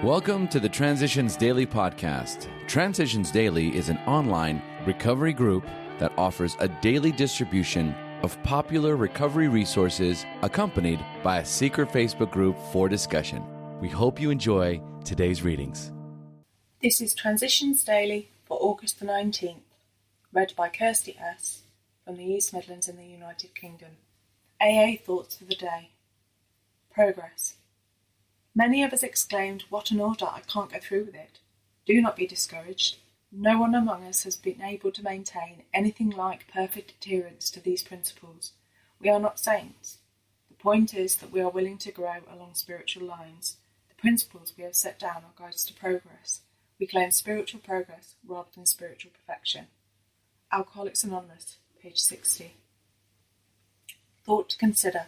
Welcome to the Transitions Daily podcast. Transitions Daily is an online recovery group that offers a daily distribution of popular recovery resources accompanied by a secret Facebook group for discussion. We hope you enjoy today's readings. This is Transitions Daily for August the 19th, read by Kirsty S. from the East Midlands in the United Kingdom. AA Thoughts for the Day. Progress. Many of us exclaimed, "What an order, I can't go through with it." Do not be discouraged. No one among us has been able to maintain anything like perfect adherence to these principles. We are not saints. The point is that we are willing to grow along spiritual lines. The principles we have set down are guides to progress. We claim spiritual progress rather than spiritual perfection. Alcoholics Anonymous, page 60. Thought to consider.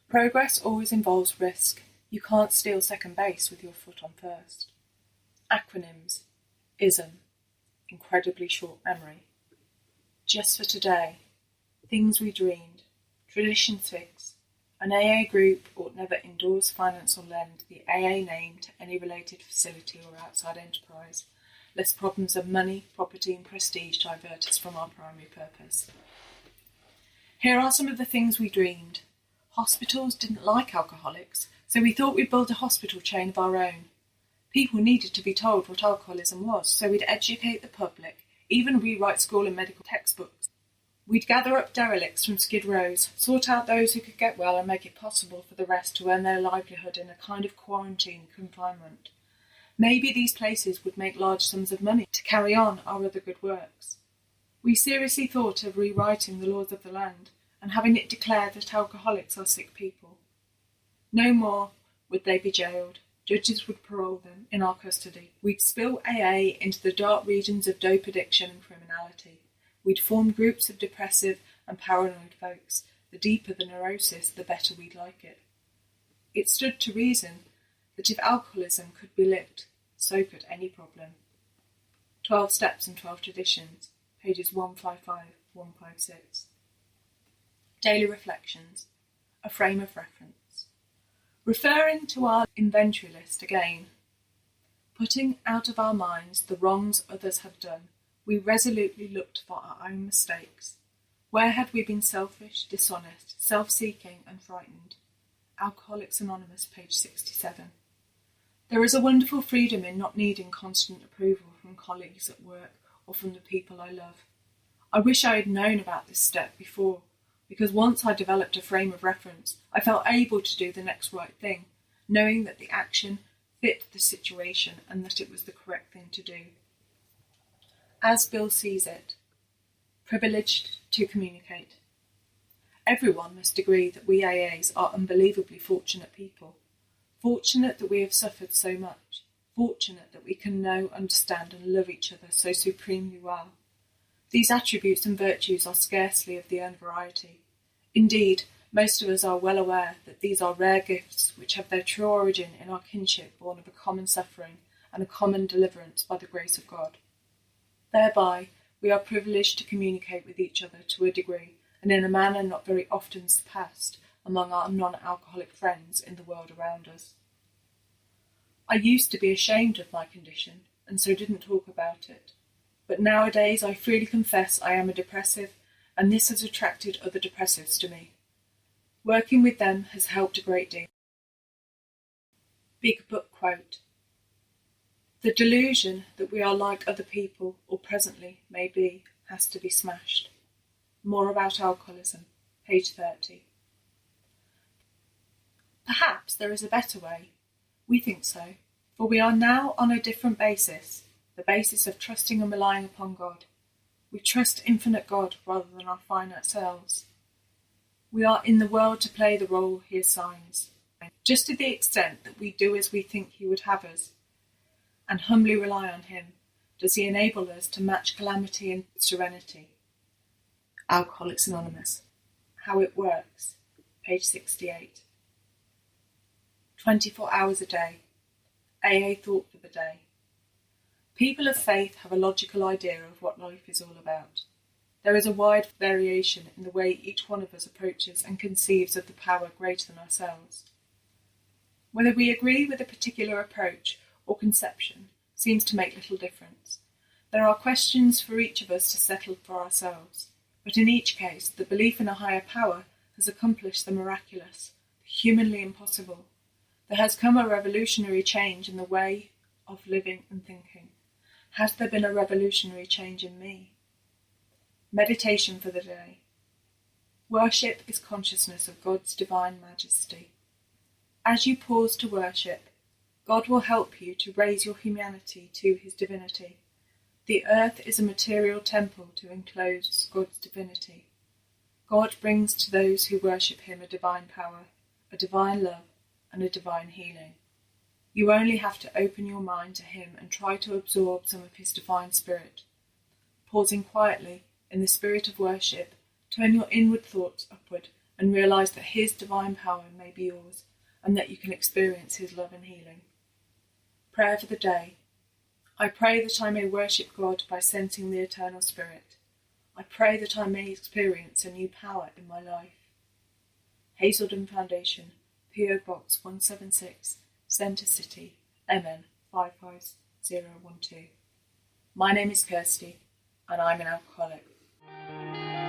Progress always involves risk. You can't steal second base with your foot on first. Acronyms. ISM. Incredibly short memory. Just for today. Things we dreamed. Tradition 6. An AA group ought never endorse, finance or lend the AA name to any related facility or outside enterprise, lest problems of money, property and prestige divert us from our primary purpose. Here are some of the things we dreamed. Hospitals didn't like alcoholics, so we thought we'd build a hospital chain of our own. People needed to be told what alcoholism was, so we'd educate the public, even rewrite school and medical textbooks. We'd gather up derelicts from skid rows, sort out those who could get well and make it possible for the rest to earn their livelihood in a kind of quarantine confinement. Maybe these places would make large sums of money to carry on our other good works. We seriously thought of rewriting the laws of the land and having it declare that alcoholics are sick people. No more would they be jailed. Judges would parole them in our custody. We'd spill AA into the dark regions of dope addiction and criminality. We'd form groups of depressive and paranoid folks. The deeper the neurosis, the better we'd like it. It stood to reason that if alcoholism could be licked, so could any problem. 12 Steps and 12 Traditions, pages 155-156. Daily Reflections, a frame of reference. Referring to our inventory list again, putting out of our minds the wrongs others have done, we resolutely looked for our own mistakes. Where had we been selfish, dishonest, self-seeking and frightened? Alcoholics Anonymous, page 67. There is a wonderful freedom in not needing constant approval from colleagues at work or from the people I love. I wish I had known about this step before, because once I developed a frame of reference, I felt able to do the next right thing, knowing that the action fit the situation and that it was the correct thing to do. As Bill sees it, privileged to communicate. Everyone must agree that we AAs are unbelievably fortunate people. Fortunate that we have suffered so much. Fortunate that we can know, understand and love each other so supremely well. These attributes and virtues are scarcely of the earned variety. Indeed, most of us are well aware that these are rare gifts which have their true origin in our kinship born of a common suffering and a common deliverance by the grace of God. Thereby, we are privileged to communicate with each other to a degree and in a manner not very often surpassed among our non-alcoholic friends in the world around us. I used to be ashamed of my condition and so didn't talk about it. But nowadays I freely confess I am a depressive, and this has attracted other depressives to me. Working with them has helped a great deal. Big Book Quote. The delusion that we are like other people, or presently may be, has to be smashed. More about alcoholism, page 30. Perhaps there is a better way. We think so, for we are now on a different basis. The basis of trusting and relying upon God. We trust infinite God rather than our finite selves. We are in the world to play the role he assigns, just to the extent that we do as we think he would have us, and humbly rely on him, does he enable us to match calamity and serenity. Alcoholics Anonymous. How it works, page 68. 24 hours a day. AA Thought for the Day. People of faith have a logical idea of what life is all about. There is a wide variation in the way each one of us approaches and conceives of the power greater than ourselves. Whether we agree with a particular approach or conception seems to make little difference. There are questions for each of us to settle for ourselves, but in each case the belief in a higher power has accomplished the miraculous, the humanly impossible. There has come a revolutionary change in the way of living and thinking. Has there been a revolutionary change in me? Meditation for the day. Worship is consciousness of God's divine majesty. As you pause to worship, God will help you to raise your humanity to his divinity. The earth is a material temple to enclose God's divinity. God brings to those who worship him a divine power, a divine love, and a divine healing. You only have to open your mind to him and try to absorb some of his divine spirit. Pausing quietly in the spirit of worship, turn your inward thoughts upward and realize that his divine power may be yours and that you can experience his love and healing. Prayer for the day. I pray that I may worship God by sensing the eternal spirit. I pray that I may experience a new power in my life. Hazelden Foundation, P.O. Box 176, Centre City, MN 55012. My name is Kirsty, and I'm an alcoholic.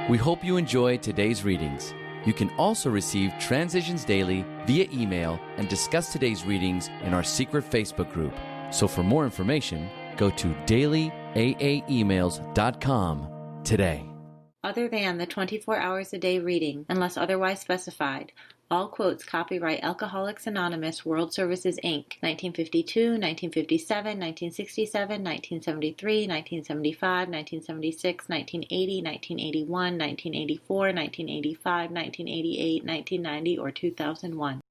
We hope you enjoyed today's readings. You can also receive Transitions Daily via email and discuss today's readings in our secret Facebook group. So for more information, go to dailyaaemails.com today. Other than the 24 hours a day reading, unless otherwise specified, all quotes copyright Alcoholics Anonymous World Services, Inc., 1952, 1957, 1967, 1973, 1975, 1976, 1980, 1981, 1984, 1985, 1988, 1990, or 2001.